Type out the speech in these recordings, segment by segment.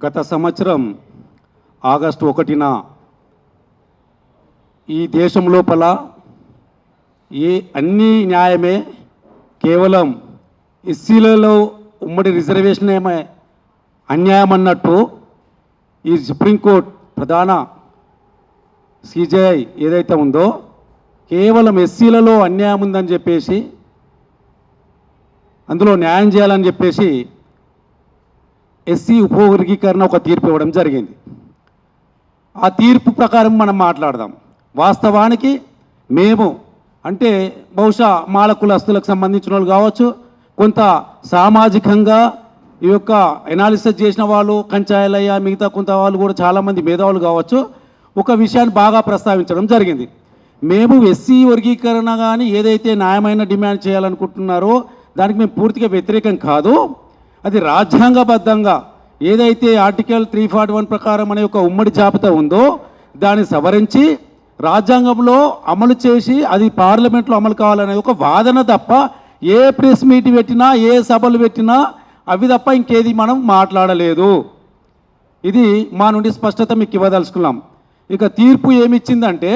గత సంవత్సరం ఆగస్టు 1న ఈ దేశం లోపల అన్ని న్యాయమే, కేవలం ఎస్సీలలో ఉమ్మడి రిజర్వేషన్ ఏమే అన్యాయం అన్నట్టు ఈ సుప్రీంకోర్టు ప్రధాన సిజేఐ ఏదైతే ఉందో కేవలం ఎస్సీలలో అన్యాయం ఉందని చెప్పేసి అందులో న్యాయం చేయాలని చెప్పేసి ఎస్సీ ఉపవర్గీకరణ ఒక తీర్పు ఇవ్వడం జరిగింది. ఆ తీర్పు ప్రకారం మనం మాట్లాడదాం. వాస్తవానికి మేము అంటే బహుశా మాల కులస్తులకు సంబంధించిన వాళ్ళు కావచ్చు, కొంత సామాజికంగా ఈ యొక్క ఎనాలిసిస్ చేసిన వాళ్ళు, కంచాయలయ్య మిగతా కొంత వాళ్ళు కూడా చాలామంది మేధావులు కావచ్చు, ఒక విషయాన్ని బాగా ప్రస్తావించడం జరిగింది. మేము ఎస్సీ వర్గీకరణ కానీ ఏదైతే న్యాయమైన డిమాండ్ చేయాలనుకుంటున్నారో దానికి మేము పూర్తిగా వ్యతిరేకం కాదు. అది రాజ్యాంగబద్ధంగా ఏదైతే ఆర్టికల్ 341 ప్రకారం అనే ఒక ఉమ్మడి జాబితా ఉందో దాన్ని సవరించి రాజ్యాంగంలో అమలు చేసి అది పార్లమెంట్లో అమలు కావాలనే ఒక వాదన తప్ప ఏ ప్రెస్ మీట్ పెట్టినా ఏ సభలు పెట్టినా అవి తప్ప ఇంకేది మనం మాట్లాడలేదు. ఇది మా నుండి స్పష్టత మీకు ఇవ్వదలుచుకున్నాం. ఇక తీర్పు ఏమిచ్చిందంటే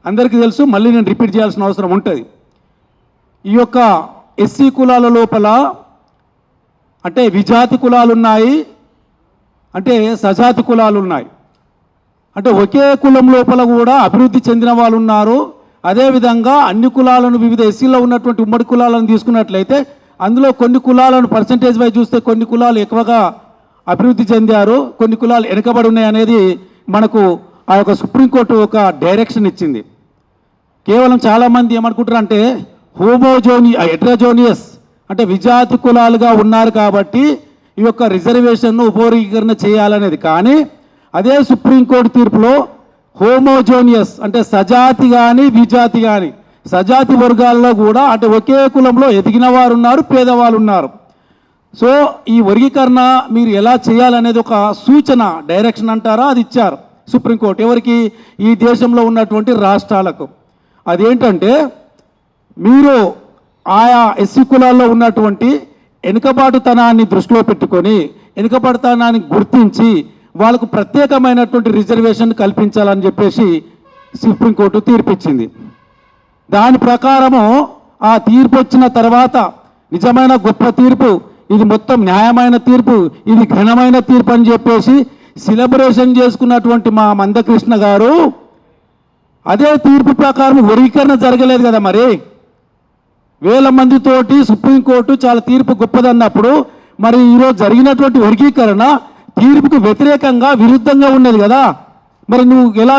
అందరికీ తెలుసు, మళ్ళీ నేను రిపీట్ చేయాల్సిన అవసరం ఉంటుంది. ఈ యొక్క ఎస్సీ కులాల లోపల అంటే విజాతి కులాలు ఉన్నాయి, అంటే సజాతి కులాలు ఉన్నాయి. అంటే ఒకే కులం లోపల కూడా అభివృద్ధి చెందిన వాళ్ళు ఉన్నారు. అదేవిధంగా అన్ని కులాలను వివిధ ఎస్సీలో ఉన్నటువంటి ఉమ్మడి కులాలను తీసుకున్నట్లయితే అందులో కొన్ని కులాలను పర్సంటేజ్ వైజ్ చూస్తే కొన్ని కులాలు ఎక్కువగా అభివృద్ధి చెందారు, కొన్ని కులాలు వెనుకబడి ఉన్నాయి అనేది మనకు ఆ యొక్క సుప్రీంకోర్టు ఒక డైరెక్షన్ ఇచ్చింది. కేవలం చాలామంది ఏమనుకుంటారు అంటే హెట్రోజోనియస్ అంటే విజాతి కులాలుగా ఉన్నారు కాబట్టి ఈ యొక్క రిజర్వేషన్ను ఉపవర్గీకరణ చేయాలనేది. కానీ అదే సుప్రీంకోర్టు తీర్పులో హోమోజోనియస్ అంటే సజాతి కానీ విజాతి కానీ సజాతి వర్గాల్లో కూడా అంటే ఒకే కులంలో ఎదిగిన వారు ఉన్నారు, పేదవాళ్ళు ఉన్నారు. సో ఈ వర్గీకరణ మీరు ఎలా చేయాలనేది ఒక సూచన, డైరెక్షన్ అంటారా, అది ఇచ్చారు సుప్రీంకోర్టు. ఎవరికి? ఈ దేశంలో ఉన్నటువంటి రాష్ట్రాలకు. అదేంటంటే మీరు ఆయా ఎస్సీ కులాల్లో ఉన్నటువంటి వెనుకబాటుతనాన్ని దృష్టిలో పెట్టుకొని వెనుకబాటుతనాన్ని గుర్తించి వాళ్ళకు ప్రత్యేకమైనటువంటి రిజర్వేషన్ కల్పించాలని చెప్పేసి సుప్రీంకోర్టు తీర్పిచ్చింది. దాని ప్రకారము ఆ తీర్పు వచ్చిన తర్వాత నిజమైన గొప్ప తీర్పు, ఇది మొత్తం న్యాయమైన తీర్పు, ఇది ఘనమైన తీర్పు అని చెప్పేసి సెలబ్రేషన్ చేసుకున్నటువంటి మా మందకృష్ణ గారు అదే తీర్పు ప్రకారం వర్గీకరణ జరగలేదు కదా, మరి వేల మందితోటి సుప్రీంకోర్టు చాలా తీర్పు గొప్పదన్నప్పుడు మరి ఈరోజు జరిగినటువంటి వర్గీకరణ తీర్పుకు వ్యతిరేకంగా విరుద్ధంగా ఉన్నది కదా, మరి నువ్వు ఎలా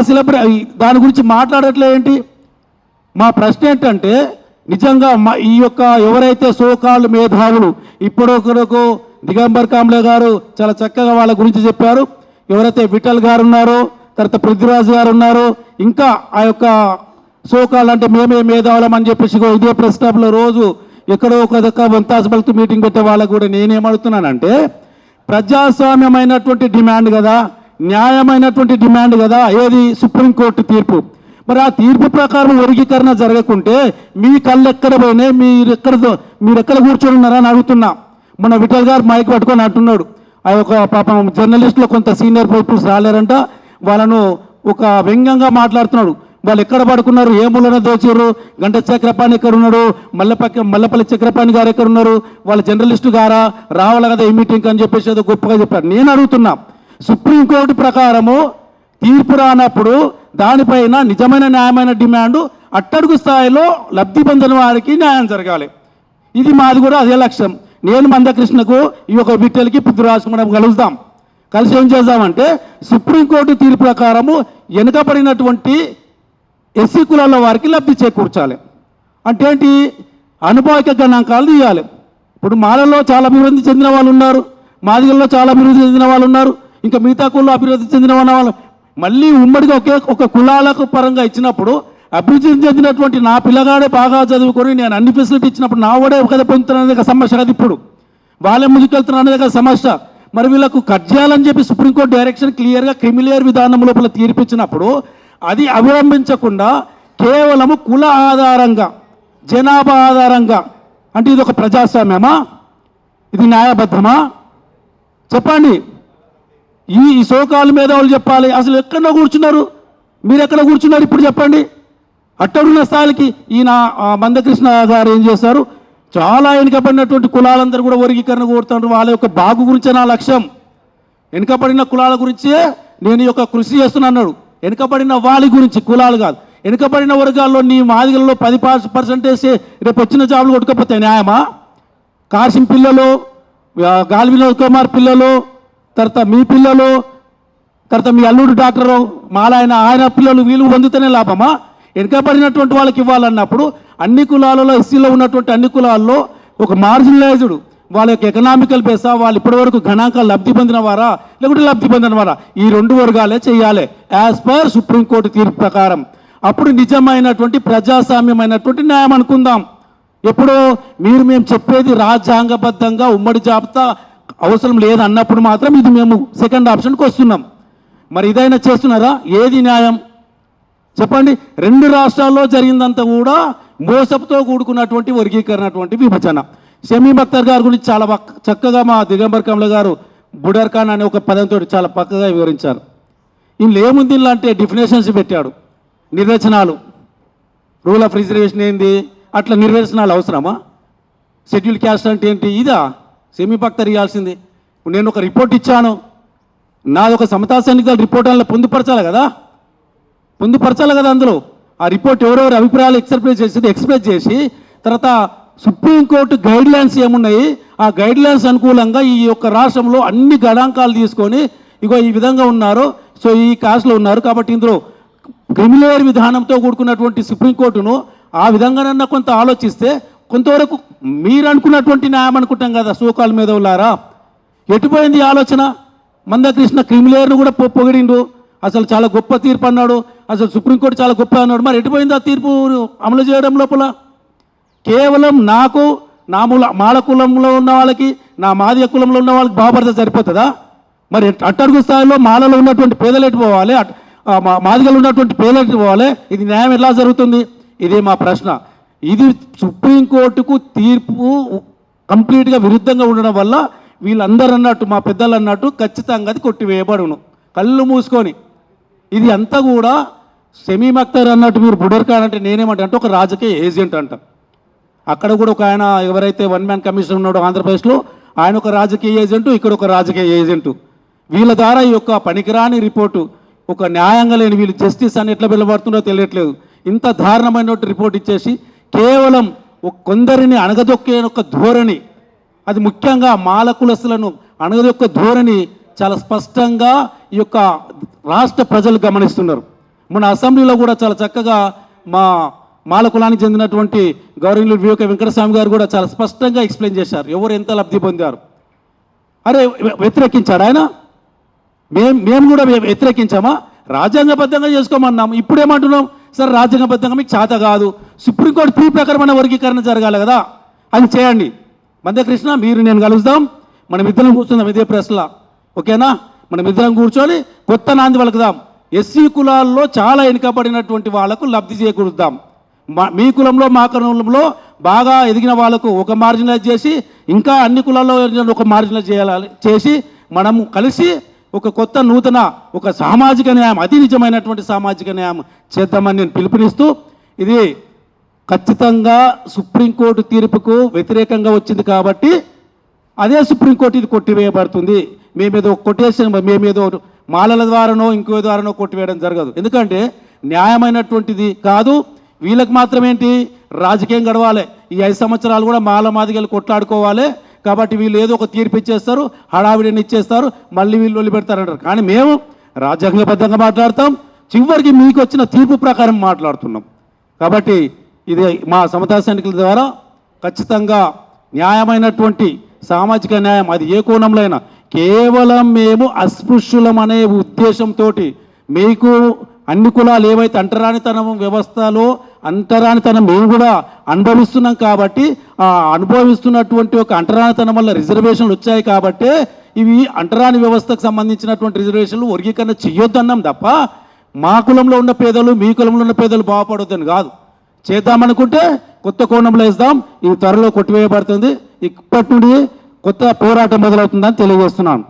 దాని గురించి మాట్లాడట్లే ఏంటి? మా ప్రశ్న ఏంటంటే నిజంగా ఈ యొక్క ఎవరైతే సోకాళ్ళు మేధావులు ఇప్పుడొకరకు దిగంబర్ కాంబ్లే గారు చాలా చక్కగా వాళ్ళ గురించి చెప్పారు, ఎవరైతే విఠల్ గారు ఉన్నారో, తర్వాత పృథ్వీరాజ్ గారు ఉన్నారు, ఇంకా ఆ యొక్క సోకాళ్ళు అంటే మేమే మేధావులం అని చెప్పేసి ఇదే ప్రెస్ క్లబ్లో రోజు ఎక్కడో ఒక వంతాసుబల్తు మీటింగ్ పెట్టే వాళ్ళకు కూడా నేనేమడుగుతున్నానంటే ప్రజాస్వామ్యమైనటువంటి డిమాండ్ కదా, న్యాయమైనటువంటి డిమాండ్ కదా ఏది సుప్రీంకోర్టు తీర్పు. మరి ఆ తీర్పు ప్రకారం వర్గీకరణ జరగకుంటే మీ కళ్ళు ఎక్కడ పోయినాయి, మీరు ఎక్కడ కూర్చొని ఉన్నారని అడుగుతున్నా. మన విఠల్ గారు మైక్ పట్టుకొని అంటున్నాడు, ఆ యొక్క పాపం జర్నలిస్టులో కొంత సీనియర్ పీపుల్స్ రాలేరంట, వాళ్ళను ఒక వ్యంగ్యంగా మాట్లాడుతున్నాడు. వాళ్ళు ఎక్కడ పడుకున్నారు, ఏ మూలన దోచారు, గంట చక్రపాణి ఎక్కడ ఉన్నాడు, మల్లపల్లి చక్రపాణి గారు ఎక్కడ ఉన్నారు, వాళ్ళ జర్నలిస్టు గారా రావాలి కదా ఈ మీటింగ్ అని చెప్పేసి ఏదో గొప్పగా చెప్పారు. నేను అడుగుతున్నా, సుప్రీంకోర్టు ప్రకారము తీర్పు రానప్పుడు దానిపైన నిజమైన న్యాయమైన డిమాండు అట్టడుగు స్థాయిలో లబ్ధి పొందిన వారికి న్యాయం జరగాలి. ఇది మాది కూడా అదే లక్ష్యం. నేను మందకృష్ణకు ఈ యొక్క విట్టెలకి పృథ్వీరాజ్ మనం కలుద్దాం, కలిసి ఏం చేద్దామంటే సుప్రీంకోర్టు తీర్పు ప్రకారము వెనుకబడినటువంటి ఎస్సీ కులాల వారికి లబ్ధి చేకూర్చాలి. అంటే ఏంటి? అనుభవిక గణాంకాలు తీయాలి. ఇప్పుడు మాలలో చాలా అభివృద్ధి చెందిన వాళ్ళు ఉన్నారు, మాదిగల్లో చాలా అభివృద్ధి చెందిన వాళ్ళు ఉన్నారు, ఇంకా మిగతా కుల్లో అభివృద్ధి చెందిన వాళ్ళు. మళ్ళీ ఉమ్మడిగా ఒక కులాలకు పరంగా ఇచ్చినప్పుడు అభివృద్ధి చెందినటువంటి నా పిల్లగాడే బాగా చదువుకొని నేను అన్ని ఫెసిలిటీ ఇచ్చినప్పుడు నా వాడే కదా పొందుతున్నది కదా సమస్య కదా, ఇప్పుడు వాళ్ళే ముందుకెళ్తున్నది కదా సమస్య. మరి వీళ్ళకు కట్ చేయాలని చెప్పి సుప్రీంకోర్టు డైరెక్షన్ క్లియర్గా క్రిమిలియర్ విధానం లోపల తీర్పిచ్చినప్పుడు అది అవలంబించకుండా కేవలము కుల ఆధారంగా జనాభా ఆధారంగా అంటే ఇది ఒక ప్రజాస్వామ్యమా? ఇది న్యాయబద్ధమా? చెప్పండి. ఈ సోకాలు మేధావులు చెప్పాలి. అసలు ఎక్కడో కూర్చున్నారు, మీరు ఎక్కడ కూర్చున్నారు ఇప్పుడు చెప్పండి. అట్టడున్న స్థాయికి ఈయన మందకృష్ణ గారు ఏం చేశారు, చాలా వెనుకబడినటువంటి కులాలందరూ కూడా వర్గీకరణ కోరుతారు. వాళ్ళ యొక్క బాగు గురించే నా లక్ష్యం. వెనుకబడిన కులాల గురించే నేను యొక్క కృషి చేస్తున్నాడు. వెనుకబడిన వాళ్ళ గురించి, కులాలు కాదు. వెనుకబడిన వర్గాల్లో నీ మాదిగలలో 10% రేపు వచ్చిన జాబులు కొట్టుకపోతే న్యాయమా? కాసిం పిల్లలు, గాలి వినోద్ కుమార్ పిల్లలు, తర్వాత మీ పిల్లలు, తర్వాత మీ అల్లుడు డాక్టరు ఆయన పిల్లలు వీళ్ళు పొందుతూనే లాభమా? వెనుకబడినటువంటి వాళ్ళకి ఇవ్వాలన్నప్పుడు అన్ని కులాలలో, ఎస్సీలో ఉన్నటువంటి అన్ని కులాల్లో ఒక మార్జినలైజ్డ్ వాళ్ళ యొక్క ఎకనామికల్ బేసా, వాళ్ళు ఇప్పటివరకు గణాంకాలు లబ్ధి పొందిన వారా లేకుంటే లబ్ధి పొందిన వారా, ఈ 2 వర్గాలే చేయాలి యాజ్ పర్ సుప్రీంకోర్టు తీర్పు ప్రకారం. అప్పుడు నిజమైనటువంటి ప్రజాస్వామ్యమైనటువంటి న్యాయం అనుకుందాం. ఎప్పుడు మేము చెప్పేది రాజ్యాంగబద్ధంగా ఉమ్మడి జాబితా అవసరం లేదన్నప్పుడు మాత్రం ఇది మేము సెకండ్ ఆప్షన్కి వస్తున్నాం. మరి ఇదైనా చేస్తున్నారా? ఏది న్యాయం చెప్పండి. 2 రాష్ట్రాల్లో జరిగిందంతా కూడా మోసపుతో కూడుకున్నటువంటి వర్గీకరణ, విభజన. షమీం అఖ్తర్ గారి గురించి చాలా చక్కగా మా దిగంబర్ కమల గారు బుడర్ ఖాన్ అనే ఒక పదంతో చాలా పక్కగా వివరించారు. ఇందులో ఏముంది అంటే డెఫినేషన్స్ పెట్టాడు, నిర్వచనాలు. రూల్ ఆఫ్ రిజర్వేషన్ ఏంది, అట్లా నిర్వచనాలు అవసరమా? షెడ్యూల్ క్యాస్ట్ అంటే ఏంటి, ఇదా షమీం అఖ్తర్ ఇవ్వాల్సింది. నేను ఒక రిపోర్ట్ ఇచ్చాను, నాది ఒక సమతా సైనికుల రిపోర్ట్ అలా పొందుపరచాలి కదా. అందులో ఆ రిపోర్ట్ ఎవరెవరు అభిప్రాయాలు ఎక్స్ప్రెస్ చేసి తర్వాత సుప్రీంకోర్టు గైడ్ లైన్స్ ఏమున్నాయి, ఆ గైడ్ లైన్స్ అనుకూలంగా ఈ యొక్క రాష్ట్రంలో అన్ని గణాంకాలు తీసుకొని ఇగో ఈ విధంగా ఉన్నారు, సో ఈ కాస్ట్లో ఉన్నారు కాబట్టి ఇందులో క్రిమినల్ విధానంతో కూడుకున్నటువంటి సుప్రీంకోర్టును ఆ విధంగానన్నా కొంత ఆలోచిస్తే కొంతవరకు మీరు అనుకున్నటువంటి న్యాయం అనుకుంటాం కదా. సోకాల మీద ఉన్నారా, ఎటుపోయింది ఆలోచన? మందకృష్ణ క్రిమినల్ను కూడా పొగిడిండు, అసలు చాలా గొప్ప తీర్పు అన్నాడు, అసలు సుప్రీంకోర్టు చాలా గొప్ప అన్నాడు. మరి ఎటుపోయింది ఆ తీర్పు అమలు చేయడం లోపల? కేవలం నాకు, నా మాల కులంలో ఉన్న వాళ్ళకి, నా మాదిగ కులంలో ఉన్న వాళ్ళకి బాబర్త సరిపోతుందా? మరి అట్టడుగు స్థాయిలో మాలలో ఉన్నటువంటి పేదలు ఎటు పోవాలి, మాదిగలు ఉన్నటువంటి పేదలు ఎటు పోవాలి? ఇది న్యాయం ఎలా జరుగుతుంది? ఇదే మా ప్రశ్న. ఇది సుప్రీంకోర్టుకు తీర్పు కంప్లీట్గా విరుద్ధంగా ఉండడం వల్ల వీళ్ళందరూ అన్నట్టు, మా పెద్దలు అన్నట్టు ఖచ్చితంగా అది కొట్టివేయబడును కళ్ళు మూసుకొని. ఇది అంతా కూడా షమీం అఖ్తర్ అన్నట్టు మీరు బుడర్ ఖాన్ అంటే నేనేమంటే ఒక రాజకీయ ఏజెంట్ అంట. అక్కడ కూడా ఒక ఆయన ఎవరైతే 1 మ్యాన్ కమిషన్ ఉన్నాడో ఆంధ్రప్రదేశ్లో, ఆయన ఒక రాజకీయ ఏజెంటు, ఇక్కడ ఒక రాజకీయ ఏజెంటు. వీళ్ళ ద్వారా ఈ యొక్క పనికిరాని రిపోర్టు, ఒక న్యాయంగా లేని వీళ్ళు జస్టిస్ అని ఎట్లా పిలబడుతుందో తెలియట్లేదు. ఇంత దారుణమైన రిపోర్ట్ ఇచ్చేసి కేవలం కొందరిని అణగదొక్కే ఒక ధోరణి, అది ముఖ్యంగా మాల కులస్తులను అణగదొక్క ధోరణి చాలా స్పష్టంగా ఈ యొక్క రాష్ట్ర ప్రజలు గమనిస్తున్నారు. మన అసెంబ్లీలో కూడా చాలా చక్కగా మా మాల కులానికి చెందినటువంటి గౌరవనీయులు వివేక వెంకటస్వామి గారు కూడా చాలా స్పష్టంగా ఎక్స్ప్లెయిన్ చేశారు ఎవరు ఎంత లబ్ధి పొందారు. అరే వ్యతిరేకించాడు ఆయన, మేము కూడా వ్యతిరేకించామా? రాజ్యాంగబద్ధంగా చేసుకోమన్నాము. ఇప్పుడు ఏమంటున్నాం? సరే రాజ్యాంగబద్ధంగా మీకు చేత కాదు, సుప్రీంకోర్టు తీర్పు ప్రకారమైన వర్గీకరణ జరగాలి కదా, అది చేయండి. మందకృష్ణ మీరు నేను కలుద్దాం, మనం ఇద్దరం కూర్చుందాం ఇదే ప్రెస్లా, ఓకేనా? మనం ఇద్దరం కూర్చొని కొత్త నాంది పలుకుదాం. ఎస్సీ కులాల్లో చాలా వెనుకబడినటువంటి వాళ్లకు లబ్ధి చేకూరుద్దాం. మీ కులంలో మా కులంలో బాగా ఎదిగిన వాళ్ళకు ఒక మార్జినలైజ్ చేసి, ఇంకా అన్ని కులాల్లో ఒక మార్జినలైజ్ చేసి మనం కలిసి ఒక కొత్త నూతన ఒక సామాజిక న్యాయం, అతి నిజమైనటువంటి సామాజిక న్యాయం చేద్దామని నేను పిలుపునిస్తూ, ఇది ఖచ్చితంగా సుప్రీంకోర్టు తీర్పుకు వ్యతిరేకంగా వచ్చింది కాబట్టి అదే సుప్రీంకోర్టు ఇది కొట్టివేయబడుతుంది. మేమేదో కొట్టేసాం, మేమేదో మాలల ద్వారానో ఇంకో ద్వారానో కొట్టివేయడం జరగదు. ఎందుకంటే న్యాయమైనటువంటిది కాదు. వీళ్ళకి మాత్రమేంటి రాజకీయం గడవాలి, ఈ 5 సంవత్సరాలు కూడా మాల మాదిగలు కొట్లాడుకోవాలి కాబట్టి వీళ్ళు ఏదో ఒక తీర్పు ఇచ్చేస్తారు, హడావిడిని ఇచ్చేస్తారు, మళ్ళీ వీళ్ళు వదిలిపెడతారంటారు. కానీ మేము రాజ్యాంగబద్ధంగా మాట్లాడతాం, చివరికి మీకు వచ్చిన తీర్పు ప్రకారం మాట్లాడుతున్నాం. కాబట్టి ఇది మా సమతా సైనికుల ద్వారా ఖచ్చితంగా న్యాయమైనటువంటి సామాజిక న్యాయం, అది ఏ కోణంలో అయినా. కేవలం మేము అస్పృశ్యులం అనే ఉద్దేశంతో మీకు అన్ని కులాలు ఏవైతే అంటరానితనం వ్యవస్థలో అంటరానితనం మేము కూడా అనుభవిస్తున్నాం కాబట్టి ఆ అనుభవిస్తున్నటువంటి ఒక అంటరానితనం వల్ల రిజర్వేషన్లు వచ్చాయి కాబట్టి ఇవి అంటరాని వ్యవస్థకు సంబంధించినటువంటి రిజర్వేషన్లు వర్గీకరణ చెయ్యొద్దన్నాం తప్ప మా కులంలో ఉన్న పేదలు మీ కులంలో ఉన్న పేదలు బాగుపడొద్దని కాదు. చేద్దామనుకుంటే కొత్త కోణంలో వేద్దాం, ఇది త్వరలో కొట్టివేయబడుతుంది. ఇప్పటి నుండి కొత్త పోరాటం మొదలవుతుందని తెలియజేస్తున్నాను.